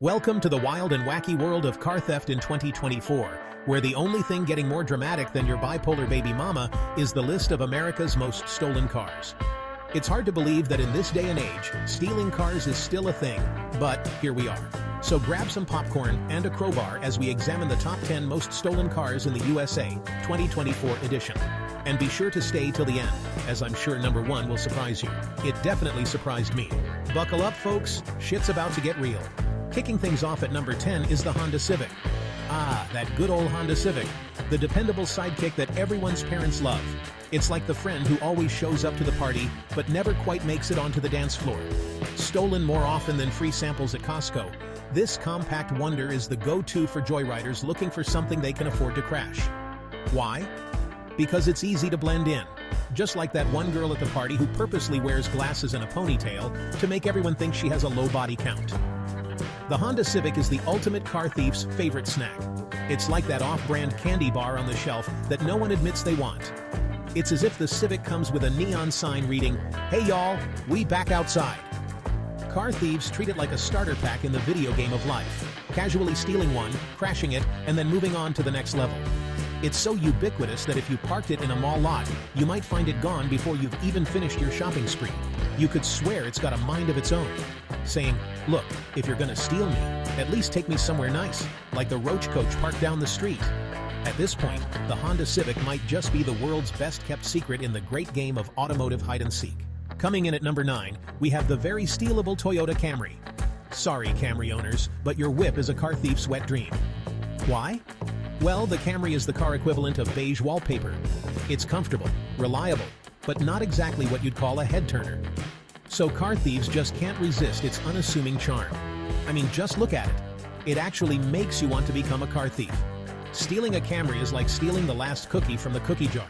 Welcome to the wild and wacky world of car theft in 2024, where the only thing getting more dramatic than your bipolar baby mama is the list of America's most stolen cars. It's hard to believe that in this day and age, stealing cars is still a thing, but here we are. So grab some popcorn and a crowbar as we examine the top 10 most stolen cars in the USA 2024 edition. And be sure to stay till the end, as I'm sure number 1 will surprise you. It definitely surprised me. Buckle up, folks, shit's about to get real. Kicking things off at number 10 is the Honda Civic. Ah, that good old Honda Civic, the dependable sidekick that everyone's parents love. It's like the friend who always shows up to the party, but never quite makes it onto the dance floor. Stolen more often than free samples at Costco, this compact wonder is the go-to for joyriders looking for something they can afford to crash. Why? Because it's easy to blend in. Just like that one girl at the party who purposely wears glasses and a ponytail to make everyone think she has a low body count. The Honda Civic is the ultimate car thief's favorite snack. It's like that off-brand candy bar on the shelf that no one admits they want. It's as if the Civic comes with a neon sign reading, "Hey y'all, we back outside." Car thieves treat it like a starter pack in the video game of life, casually stealing one, crashing it, and then moving on to the next level. It's so ubiquitous that if you parked it in a mall lot, you might find it gone before you've even finished your shopping spree. You could swear it's got a mind of its own, saying, "Look, if you're gonna steal me, at least take me somewhere nice, like the Roach Coach parked down the street." At this point, the Honda Civic might just be the world's best-kept secret in the great game of automotive hide-and-seek. Coming in at number 9, we have the very stealable Toyota Camry. Sorry, Camry owners, but your whip is a car thief's wet dream. Why? Well, the Camry is the car equivalent of beige wallpaper. It's comfortable, reliable, but not exactly what you'd call a head-turner. So car thieves just can't resist its unassuming charm. I mean, just look at it. It actually makes you want to become a car thief. Stealing a Camry is like stealing the last cookie from the cookie jar.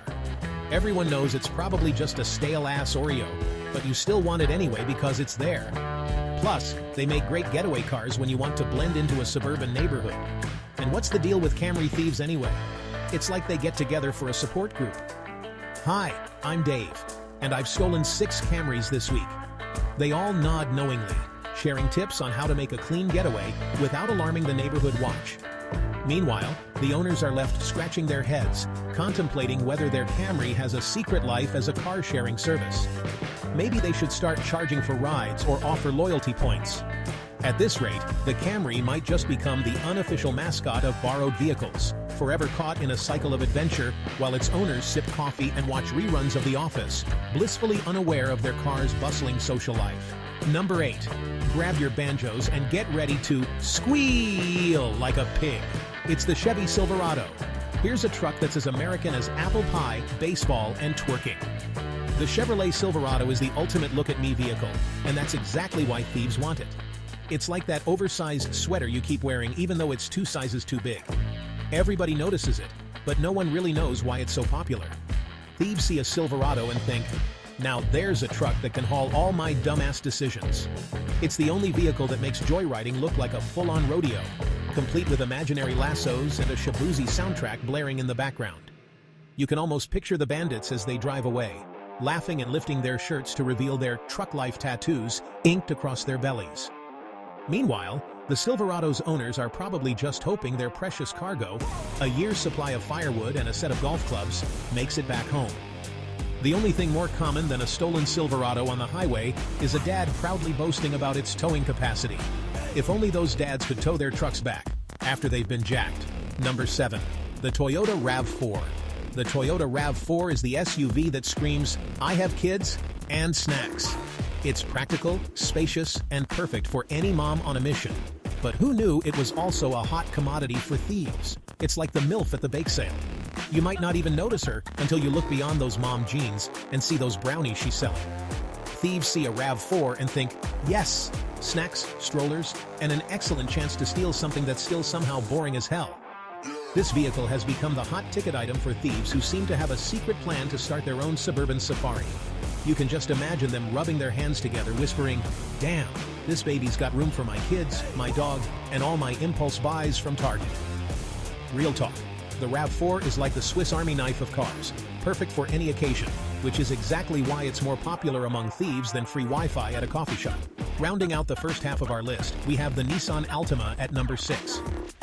Everyone knows it's probably just a stale-ass Oreo, but you still want it anyway because it's there. Plus, they make great getaway cars when you want to blend into a suburban neighborhood. And what's the deal with Camry thieves anyway? It's like they get together for a support group. Hi, I'm Dave, and I've stolen 6 Camrys this week. They all nod knowingly, sharing tips on how to make a clean getaway without alarming the neighborhood watch. Meanwhile, the owners are left scratching their heads, contemplating whether their Camry has a secret life as a car-sharing service. Maybe they should start charging for rides or offer loyalty points. At this rate, the Camry might just become the unofficial mascot of borrowed vehicles, forever caught in a cycle of adventure while its owners sip coffee and watch reruns of The Office, blissfully unaware of their car's bustling social life. Number 8. Grab your banjos and get ready to squeal like a pig. It's the Chevy Silverado. Here's a truck that's as American as apple pie, baseball, and twerking. The Chevrolet Silverado is the ultimate look-at-me vehicle, and that's exactly why thieves want it. It's like that oversized sweater you keep wearing even though it's 2 sizes too big. Everybody notices it, but no one really knows why it's so popular. Thieves see a Silverado and think, now there's a truck that can haul all my dumbass decisions. It's the only vehicle that makes joyriding look like a full-on rodeo, complete with imaginary lassos and a Shabuzi soundtrack blaring in the background. You can almost picture the bandits as they drive away, laughing and lifting their shirts to reveal their truck life tattoos inked across their bellies. Meanwhile, the Silverado's owners are probably just hoping their precious cargo, a year's supply of firewood and a set of golf clubs, makes it back home. The only thing more common than a stolen Silverado on the highway is a dad proudly boasting about its towing capacity. If only those dads could tow their trucks back after they've been jacked. Number 7. The Toyota RAV4. The Toyota RAV4 is the SUV that screams, "I have kids and snacks." It's practical, spacious, and perfect for any mom on a mission. But who knew it was also a hot commodity for thieves? It's like the MILF at the bake sale. You might not even notice her until you look beyond those mom jeans and see those brownies she's selling. Thieves see a RAV4 and think, yes, snacks, strollers, and an excellent chance to steal something that's still somehow boring as hell. This vehicle has become the hot ticket item for thieves who seem to have a secret plan to start their own suburban safari. You can just imagine them rubbing their hands together, whispering, "Damn, this baby's got room for my kids, my dog, and all my impulse buys from Target." Real talk. The RAV4 is like the Swiss Army knife of cars, perfect for any occasion, which is exactly why it's more popular among thieves than free Wi-Fi at a coffee shop. Rounding out the first half of our list, we have the Nissan Altima at number 6.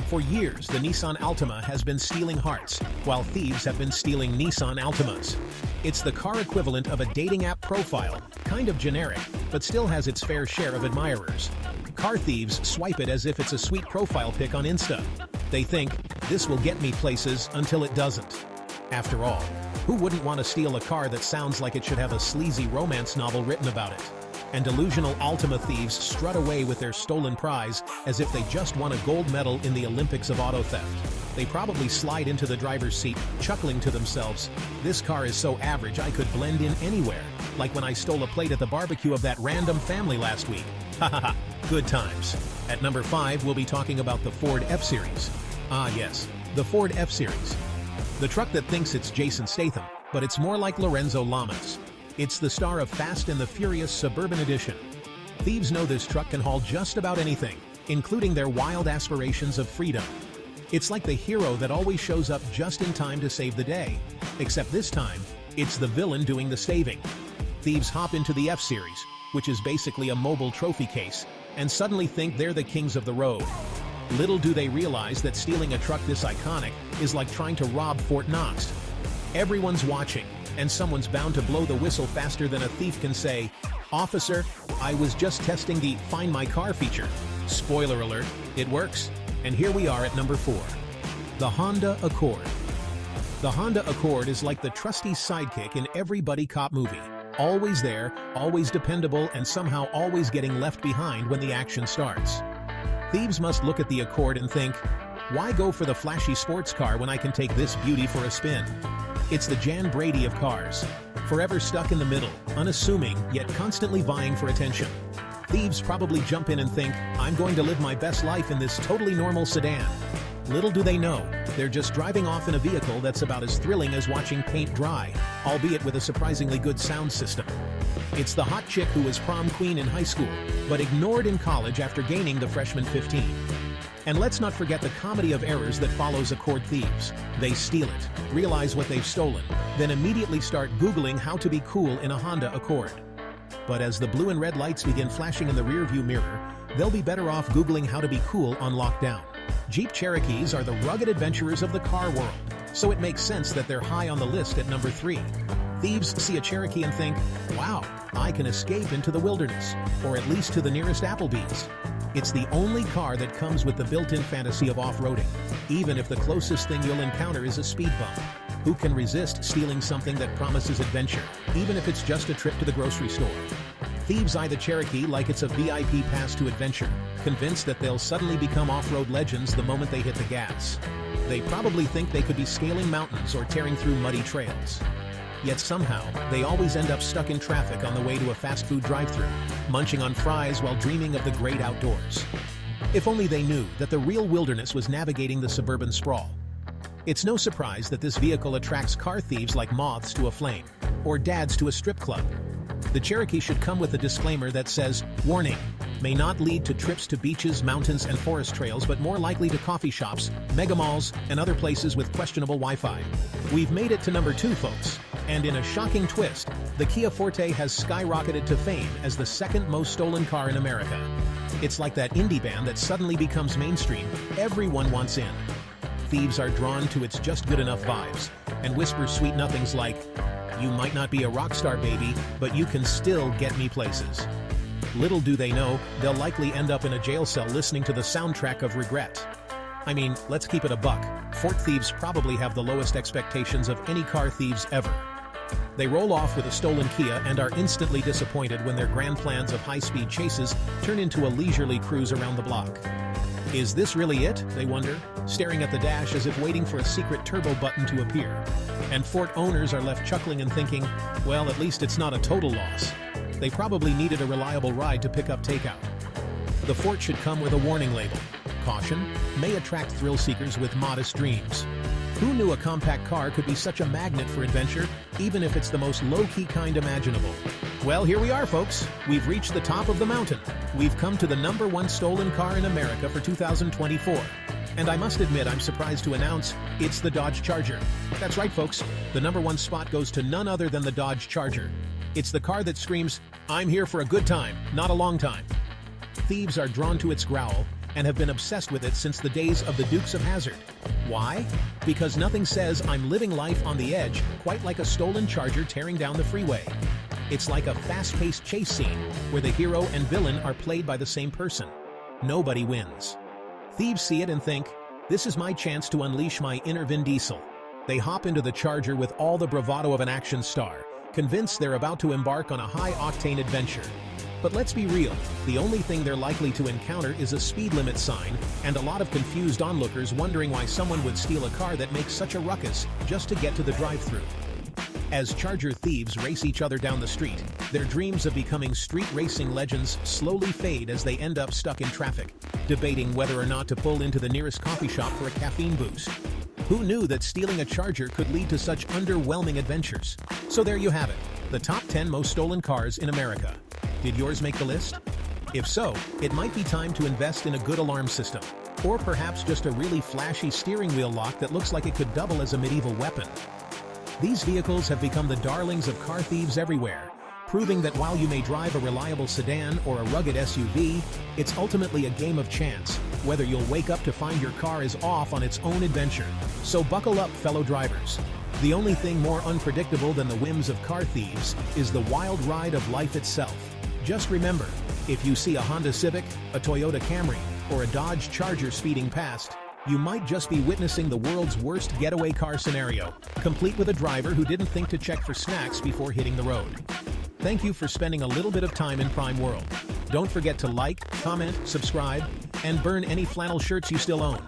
For years, the Nissan Altima has been stealing hearts, while thieves have been stealing Nissan Altimas. It's the car equivalent of a dating app profile, kind of generic, but still has its fair share of admirers. Car thieves swipe it as if it's a sweet profile pic on Insta. They think, this will get me places, until it doesn't. After all, who wouldn't want to steal a car that sounds like it should have a sleazy romance novel written about it? And delusional Altima thieves strut away with their stolen prize as if they just won a gold medal in the Olympics of auto theft. They probably slide into the driver's seat, chuckling to themselves, this car is so average I could blend in anywhere, like when I stole a plate at the barbecue of that random family last week. Hahaha, good times. At number 5, we'll be talking about the Ford F-Series. Ah yes, the Ford F-Series. The truck that thinks it's Jason Statham, but it's more like Lorenzo Lamas. It's the star of Fast and the Furious Suburban Edition. Thieves know this truck can haul just about anything, including their wild aspirations of freedom. It's like the hero that always shows up just in time to save the day, except this time, it's the villain doing the saving. Thieves hop into the F-Series, which is basically a mobile trophy case, and suddenly think they're the kings of the road. Little do they realize that stealing a truck this iconic is like trying to rob Fort Knox. Everyone's watching, and someone's bound to blow the whistle faster than a thief can say, "Officer, I was just testing the Find My Car feature." Spoiler alert, it works. And here we are at number 4. The Honda Accord. The Honda Accord is like the trusty sidekick in every buddy cop movie. Always there, always dependable, and somehow always getting left behind when the action starts. Thieves must look at the Accord and think, why go for the flashy sports car when I can take this beauty for a spin? It's the Jan Brady of cars, forever stuck in the middle, unassuming, yet constantly vying for attention. Thieves probably jump in and think, I'm going to live my best life in this totally normal sedan. Little do they know, they're just driving off in a vehicle that's about as thrilling as watching paint dry, albeit with a surprisingly good sound system. It's the hot chick who was prom queen in high school, but ignored in college after gaining the freshman 15. And let's not forget the comedy of errors that follows Accord thieves. They steal it, realize what they've stolen, then immediately start Googling how to be cool in a Honda Accord. But as the blue and red lights begin flashing in the rearview mirror, they'll be better off Googling how to be cool on lockdown. Jeep Cherokees are the rugged adventurers of the car world, so it makes sense that they're high on the list at number 3. Thieves see a Cherokee and think, wow, I can escape into the wilderness, or at least to the nearest Applebee's. It's the only car that comes with the built-in fantasy of off-roading, even if the closest thing you'll encounter is a speed bump. Who can resist stealing something that promises adventure, even if it's just a trip to the grocery store? Thieves eye the Cherokee like it's a VIP pass to adventure, convinced that they'll suddenly become off-road legends the moment they hit the gas. They probably think they could be scaling mountains or tearing through muddy trails. Yet somehow, they always end up stuck in traffic on the way to a fast food drive-thru, munching on fries while dreaming of the great outdoors. If only they knew that the real wilderness was navigating the suburban sprawl. It's no surprise that this vehicle attracts car thieves like moths to a flame, or dads to a strip club. The Cherokee should come with a disclaimer that says, warning, may not lead to trips to beaches, mountains, and forest trails, but more likely to coffee shops, mega malls, and other places with questionable Wi-Fi. We've made it to number 2, folks. And in a shocking twist, the Kia Forte has skyrocketed to fame as the second most stolen car in America. It's like that indie band that suddenly becomes mainstream. Everyone wants in. Thieves are drawn to its just good enough vibes and whisper sweet nothings like, you might not be a rock star, baby, but you can still get me places. Little do they know, they'll likely end up in a jail cell listening to the soundtrack of regret. I mean, let's keep it a buck. Fort thieves probably have the lowest expectations of any car thieves ever. They roll off with a stolen Kia and are instantly disappointed when their grand plans of high-speed chases turn into a leisurely cruise around the block. Is this really it, they wonder, staring at the dash as if waiting for a secret turbo button to appear. And Fort owners are left chuckling and thinking, well, at least it's not a total loss. They probably needed a reliable ride to pick up takeout. The Fort should come with a warning label. Caution, may attract thrill seekers with modest dreams. Who knew a compact car could be such a magnet for adventure, even if it's the most low-key kind imaginable? Well, here we are, folks. We've reached the top of the mountain. We've come to the number 1 stolen car in America for 2024. And I must admit, I'm surprised to announce it's the Dodge Charger. That's right, folks. The number 1 spot goes to none other than the Dodge Charger. It's the car that screams, I'm here for a good time, not a long time. thieves are drawn to its growl and have been obsessed with it since the days of the Dukes of Hazzard. Why? Because nothing says I'm living life on the edge quite like a stolen Charger tearing down the freeway. It's like a fast-paced chase scene where the hero and villain are played by the same person. Nobody wins. Thieves see it and think, this is my chance to unleash my inner Vin Diesel. They hop into the Charger with all the bravado of an action star, convinced they're about to embark on a high-octane adventure. But let's be real, the only thing they're likely to encounter is a speed limit sign and a lot of confused onlookers wondering why someone would steal a car that makes such a ruckus just to get to the drive-thru. As Charger thieves race each other down the street, their dreams of becoming street racing legends slowly fade as they end up stuck in traffic, debating whether or not to pull into the nearest coffee shop for a caffeine boost. Who knew that stealing a Charger could lead to such underwhelming adventures? So there you have it, the top 10 most stolen cars in America. Did yours make the list? If so, it might be time to invest in a good alarm system, or perhaps just a really flashy steering wheel lock that looks like it could double as a medieval weapon. These vehicles have become the darlings of car thieves everywhere, proving that while you may drive a reliable sedan or a rugged SUV, it's ultimately a game of chance, whether you'll wake up to find your car is off on its own adventure. So buckle up, fellow drivers. The only thing more unpredictable than the whims of car thieves is the wild ride of life itself. Just remember, if you see a Honda Civic, a Toyota Camry, or a Dodge Charger speeding past, you might just be witnessing the world's worst getaway car scenario, complete with a driver who didn't think to check for snacks before hitting the road. Thank you for spending a little bit of time in Prime World. Don't forget to like, comment, subscribe, and burn any flannel shirts you still own.